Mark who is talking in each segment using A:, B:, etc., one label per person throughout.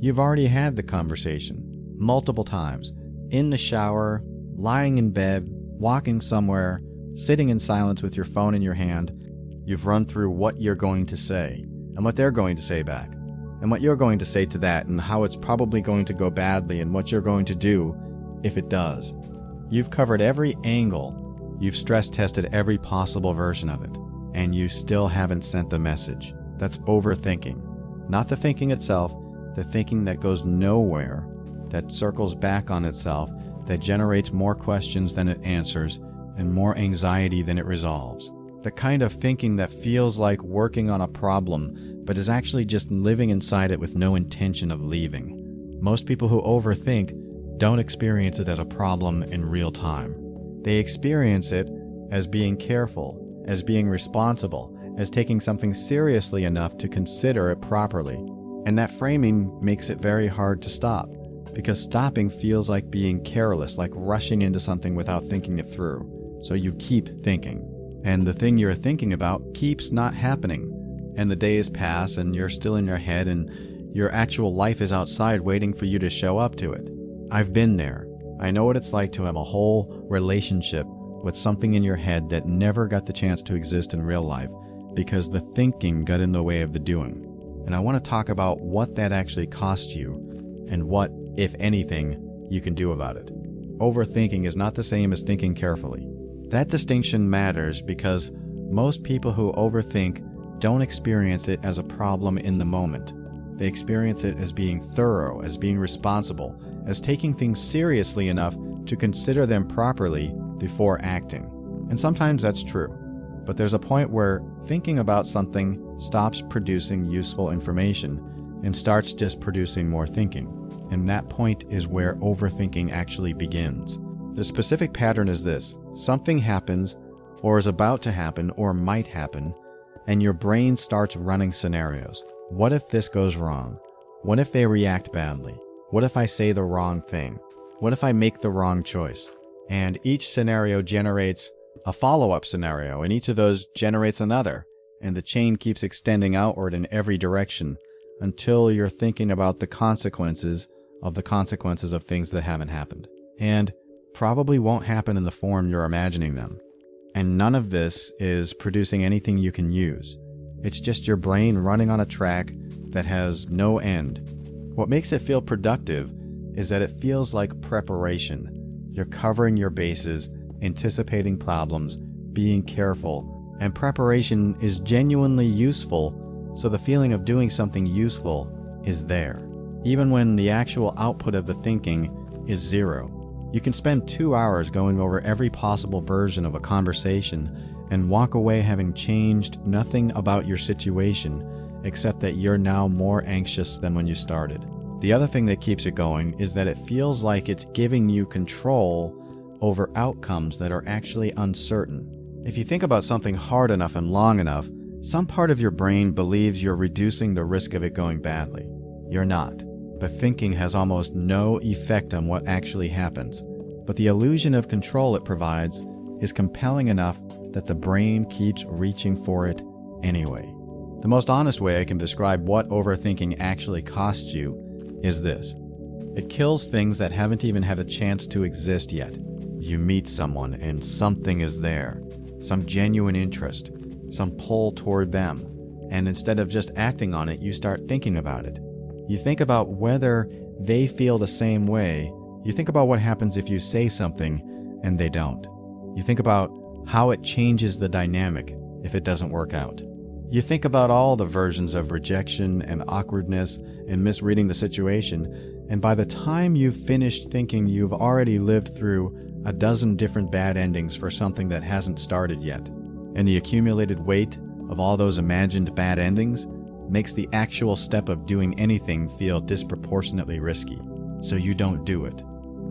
A: You've already had the conversation multiple times, in the shower, lying in bed, walking somewhere, sitting in silence with your phone in your hand. You've run through what you're going to say, and what they're going to say back, and what you're going to say to that, and how it's probably going to go badly, and what you're going to do if it does. You've covered every angle. You've stress-tested every possible version of it, and you still haven't sent the message. That's overthinking. Not the thinking itself, the thinking that goes nowhere, that circles back on itself, that generates more questions than it answers, and more anxiety than it resolves. The kind of thinking that feels like working on a problem, but is actually just living inside it with no intention of leaving. Most people who overthink don't experience it as a problem in real time. They experience it as being careful, as being responsible, as taking something seriously enough to consider it properly. And that framing makes it very hard to stop, because stopping feels like being careless, like rushing into something without thinking it through. So you keep thinking. And the thing you're thinking about keeps not happening. And the days pass and you're still in your head and your actual life is outside waiting for you to show up to it. I've been there. I know what it's like to have a whole relationship with something in your head that never got the chance to exist in real life because the thinking got in the way of the doing. And I want to talk about what that actually costs you and what, if anything, you can do about it. Overthinking is not the same as thinking carefully. That distinction matters because most people who overthink don't experience it as a problem in the moment. They experience it as being thorough, as being responsible, as taking things seriously enough to consider them properly before acting. And sometimes that's true. But there's a point where thinking about something stops producing useful information and starts just producing more thinking. And that point is where overthinking actually begins. The specific pattern is this. Something happens, or is about to happen, or might happen, and your brain starts running scenarios. What if this goes wrong? What if they react badly? What if I say the wrong thing? What if I make the wrong choice? And each scenario generates a follow-up scenario, and each of those generates another, and the chain keeps extending outward in every direction until you're thinking about the consequences of things that haven't happened. And probably won't happen in the form you're imagining them. And none of this is producing anything you can use. It's just your brain running on a track that has no end. What makes it feel productive is that it feels like preparation. You're covering your bases, anticipating problems, being careful, and preparation is genuinely useful, so the feeling of doing something useful is there, even when the actual output of the thinking is zero. You can spend 2 hours going over every possible version of a conversation and walk away having changed nothing about your situation, except that you're now more anxious than when you started. The other thing that keeps it going is that it feels like it's giving you control over outcomes that are actually uncertain. If you think about something hard enough and long enough, some part of your brain believes you're reducing the risk of it going badly. You're not. But thinking has almost no effect on what actually happens. But the illusion of control it provides is compelling enough that the brain keeps reaching for it anyway. The most honest way I can describe what overthinking actually costs you is this. It kills things that haven't even had a chance to exist yet. You meet someone and something is there, some genuine interest, some pull toward them, and instead of just acting on it, you start thinking about it. You think about whether they feel the same way. You think about what happens if you say something and they don't. You think about how it changes the dynamic if it doesn't work out. You think about all the versions of rejection and awkwardness and misreading the situation, and by the time you've finished thinking, you've already lived through a dozen different bad endings for something that hasn't started yet. And the accumulated weight of all those imagined bad endings makes the actual step of doing anything feel disproportionately risky, so you don't do it.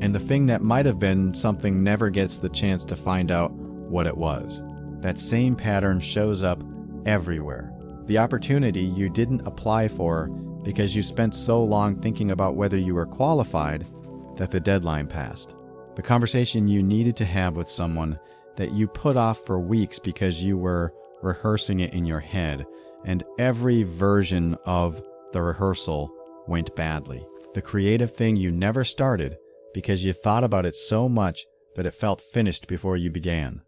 A: And the thing that might have been something never gets the chance to find out what it was. That same pattern shows up everywhere. The opportunity you didn't apply for because you spent so long thinking about whether you were qualified that the deadline passed. The conversation you needed to have with someone that you put off for weeks because you were rehearsing it in your head, and every version of the rehearsal went badly. The creative thing you never started because you thought about it so much that it felt finished before you began,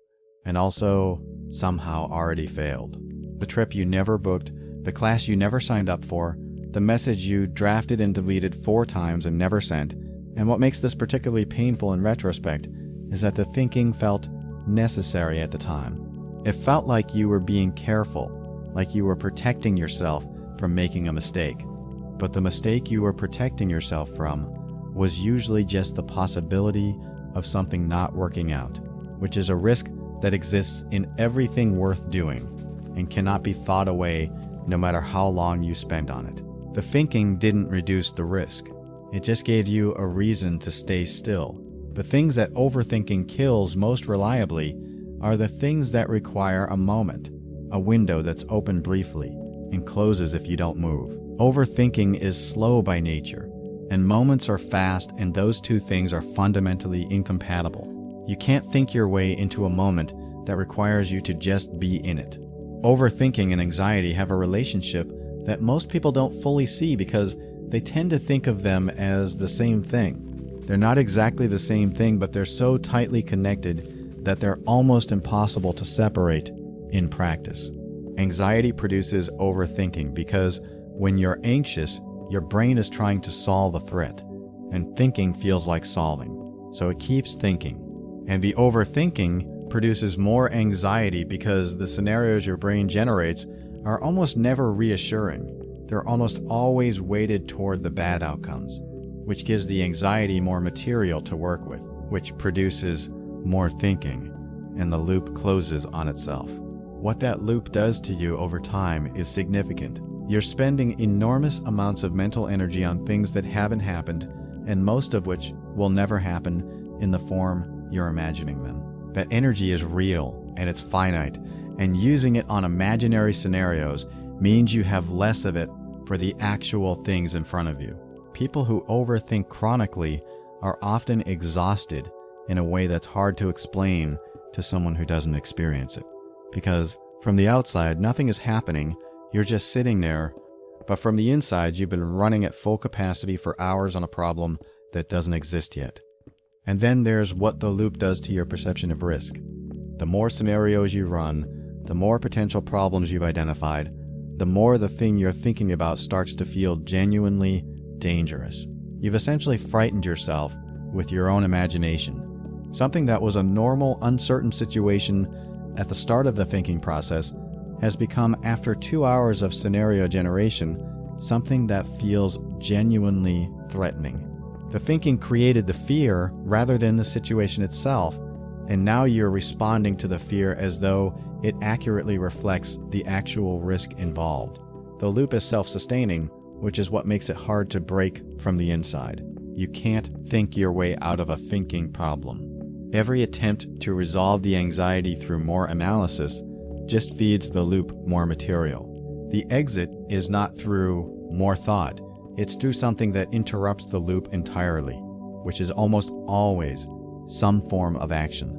A: and also somehow already failed. The trip you never booked, the class you never signed up for, the message you drafted and deleted 4 times and never sent. And what makes this particularly painful in retrospect is that the thinking felt necessary at the time. It felt like you were being careful, like you were protecting yourself from making a mistake. But the mistake you were protecting yourself from was usually just the possibility of something not working out, which is a risk that exists in everything worth doing and cannot be thought away no matter how long you spend on it. The thinking didn't reduce the risk. It just gave you a reason to stay still. The things that overthinking kills most reliably are the things that require a moment, a window that's open briefly and closes if you don't move. Overthinking is slow by nature, and moments are fast, and those two things are fundamentally incompatible. You can't think your way into a moment that requires you to just be in it. Overthinking and anxiety have a relationship that most people don't fully see because they tend to think of them as the same thing. They're not exactly the same thing, but they're so tightly connected that they're almost impossible to separate in practice. Anxiety produces overthinking because when you're anxious, your brain is trying to solve a threat, and thinking feels like solving, so it keeps thinking. And the overthinking produces more anxiety because the scenarios your brain generates are almost never reassuring. They're almost always weighted toward the bad outcomes, which gives the anxiety more material to work with, which produces more thinking, and the loop closes on itself. What that loop does to you over time is significant. You're spending enormous amounts of mental energy on things that haven't happened, and most of which will never happen in the form you're imagining them. That energy is real, and it's finite, and using it on imaginary scenarios means you have less of it for the actual things in front of you. People who overthink chronically are often exhausted in a way that's hard to explain to someone who doesn't experience it. Because from the outside, nothing is happening, you're just sitting there, but from the inside, you've been running at full capacity for hours on a problem that doesn't exist yet. And then there's what the loop does to your perception of risk. The more scenarios you run, the more potential problems you've identified, the more the thing you're thinking about starts to feel genuinely dangerous. You've essentially frightened yourself with your own imagination. Something that was a normal, uncertain situation at the start of the thinking process has become, after 2 hours of scenario generation, something that feels genuinely threatening. The thinking created the fear rather than the situation itself, and now you're responding to the fear as though it accurately reflects the actual risk involved. The loop is self-sustaining, which is what makes it hard to break from the inside. You can't think your way out of a thinking problem. Every attempt to resolve the anxiety through more analysis just feeds the loop more material. The exit is not through more thought. It's through something that interrupts the loop entirely, which is almost always some form of action.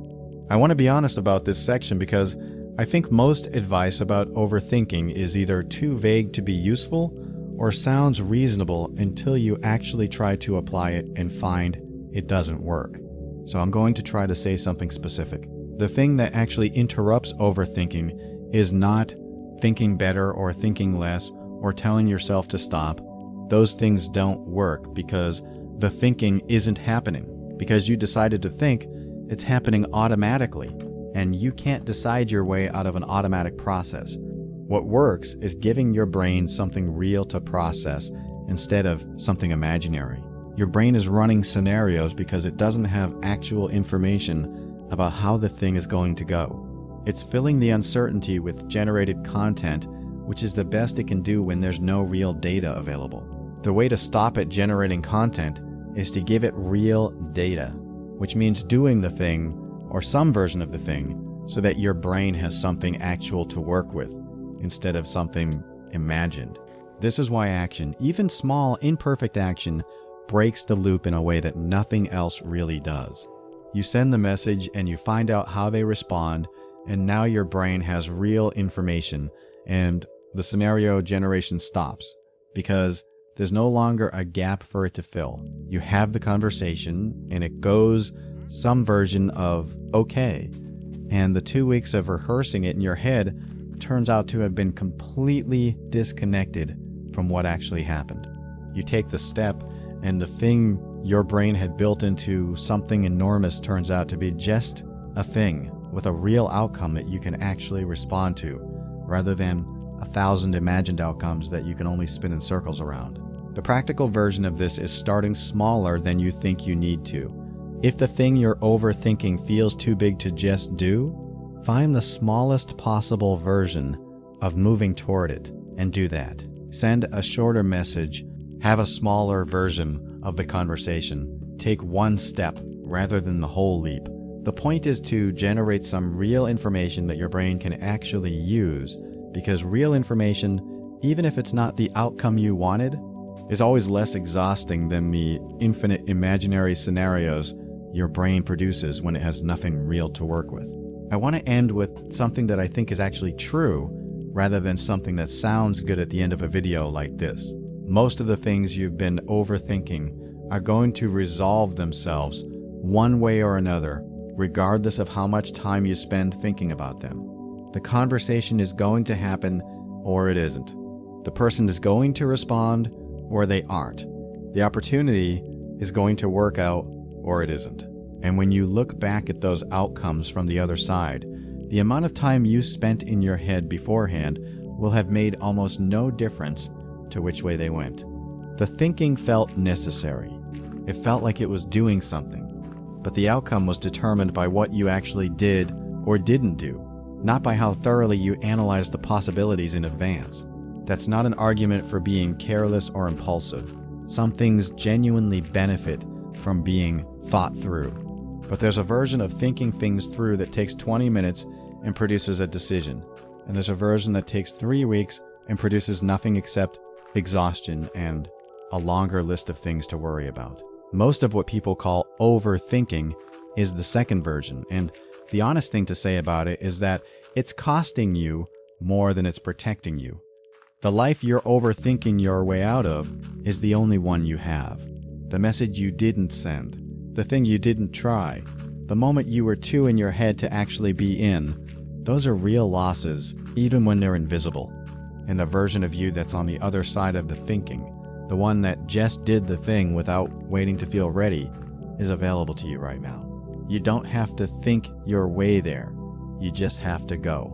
A: I want to be honest about this section because I think most advice about overthinking is either too vague to be useful or sounds reasonable until you actually try to apply it and find it doesn't work. So I'm going to try to say something specific. The thing that actually interrupts overthinking is not thinking better or thinking less or telling yourself to stop. Those things don't work because the thinking isn't happening. Because you decided to think, it's happening automatically, and you can't decide your way out of an automatic process. What works is giving your brain something real to process instead of something imaginary. Your brain is running scenarios because it doesn't have actual information about how the thing is going to go. It's filling the uncertainty with generated content, which is the best it can do when there's no real data available. The way to stop it generating content is to give it real data, which means doing the thing or some version of the thing so that your brain has something actual to work with instead of something imagined. This is why action, even small, imperfect action, breaks the loop in a way that nothing else really does. You send the message and you find out how they respond, and now your brain has real information and the scenario generation stops because There's no longer a gap for it to fill. You have the conversation, and it goes some version of okay. And the 2 weeks of rehearsing it in your head turns out to have been completely disconnected from what actually happened. You take the step, and the thing your brain had built into something enormous turns out to be just a thing with a real outcome that you can actually respond to, rather than 1,000 imagined outcomes that you can only spin in circles around. The practical version of this is starting smaller than you think you need to. If the thing you're overthinking feels too big to just do, find the smallest possible version of moving toward it and do that. Send a shorter message, have a smaller version of the conversation. Take one step rather than the whole leap. The point is to generate some real information that your brain can actually use, because real information, even if it's not the outcome you wanted, is always less exhausting than the infinite imaginary scenarios your brain produces when it has nothing real to work with. I want to end with something that I think is actually true, rather than something that sounds good at the end of a video like this. Most of the things you've been overthinking are going to resolve themselves one way or another, regardless of how much time you spend thinking about them. The conversation is going to happen, or it isn't. The person is going to respond, or they aren't. The opportunity is going to work out, or it isn't. And when you look back at those outcomes from the other side, the amount of time you spent in your head beforehand will have made almost no difference to which way they went. The thinking felt necessary. It felt like it was doing something, but the outcome was determined by what you actually did or didn't do, not by how thoroughly you analyzed the possibilities in advance. That's not an argument for being careless or impulsive. Some things genuinely benefit from being thought through. But there's a version of thinking things through that takes 20 minutes and produces a decision. And there's a version that takes 3 weeks and produces nothing except exhaustion and a longer list of things to worry about. Most of what people call overthinking is the second version, and the honest thing to say about it is that it's costing you more than it's protecting you. The life you're overthinking your way out of is the only one you have. The message you didn't send, the thing you didn't try, the moment you were too in your head to actually be in, those are real losses, even when they're invisible. And the version of you that's on the other side of the thinking, the one that just did the thing without waiting to feel ready, is available to you right now. You don't have to think your way there. You just have to go.